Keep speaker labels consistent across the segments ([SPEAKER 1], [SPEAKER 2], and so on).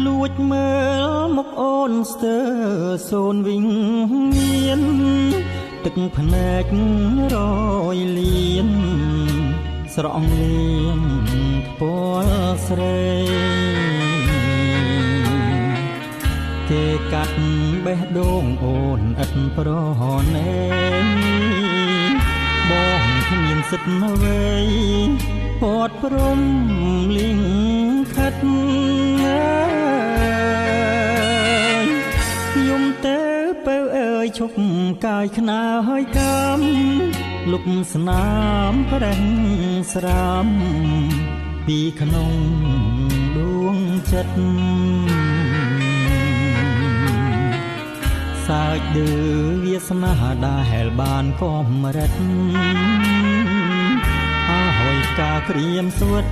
[SPEAKER 1] លួចមើលមកអូនស្ទើរសូនវិញមានទឹកភ្នែករយលៀនស្រង់លៀងពណ៌ស្រីគេកាត់បេះដូងអូនឥតប្រណេបងគ្មានសិទ្ធអ្វីពតព្រំលៀងខិតខ្ញុំទៅទៅអើយឈប់កាយខ្នើហើយកំលុបស្នាមប្រេះស្រាមពីក្នុងដួងចិត្តសើចឌឺវាសនាដែលបានកំរិតអើហើយការក្រៀមស្វិត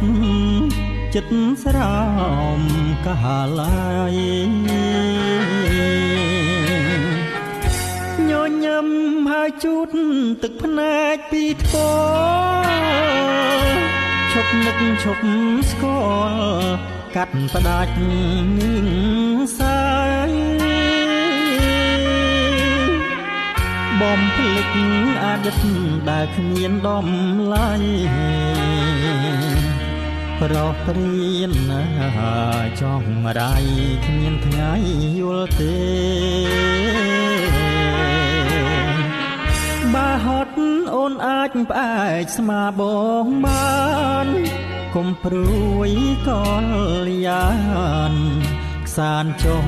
[SPEAKER 1] ចិត្តស្រោមកាឡាយញញឹមហើយជូតទឹកភ្នែកពីថ្ពឈប់នឹកឈប់ស្គាល់កាត់ផ្ដាច់នាងសាយបំភ្លេចអតីតដែលគ្មានដំឡៃប្រោះព្រៀនចង់រៃគ្មានថ្ងៃយល់ទេបើហត់អូនអាចផ្អែកស្មាបងបានកុំព្រួយកលយានខ្សានចុង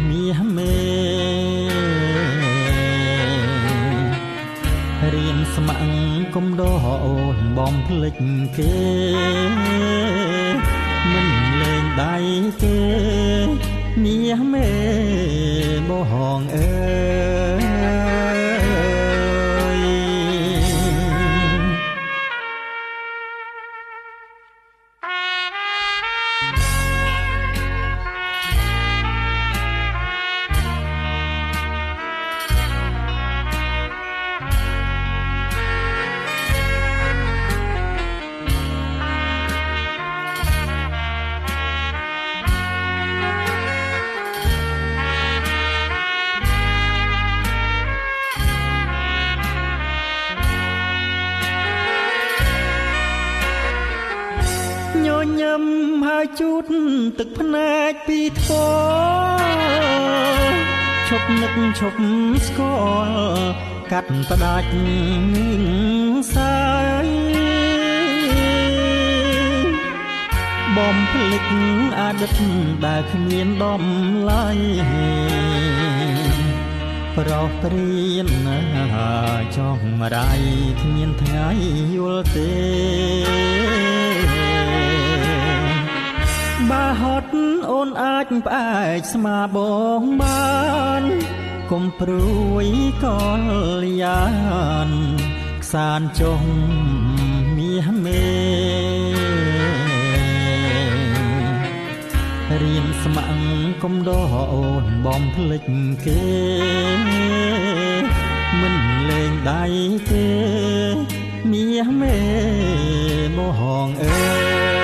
[SPEAKER 1] មាសមេរៀនស្ម័គ្រកុំដោអូនបំភ្លេចគេមិនលេងដៃទេមាសមេបងអើយញឹមហើយជូតទឹកភ្នែកពីថ្ពឈប់នឹកឈប់ស្គាល់កាត់ផ្ដាច់នាងសាយបំភ្លេចអតីតដែលគ្មានដំឡៃប្រោះព្រៀនចង់រៃគ្មានថ្ងៃយល់ទេបើហត់អូនអាចផ្អែកស្មាបងបានកុំព្រួយកលយានខ្សានចុងមាសមេរៀនស្ម័គ្រកុំដោអូនបំភ្លេចគេមិនលេងដៃទេមាសមេបងអើយ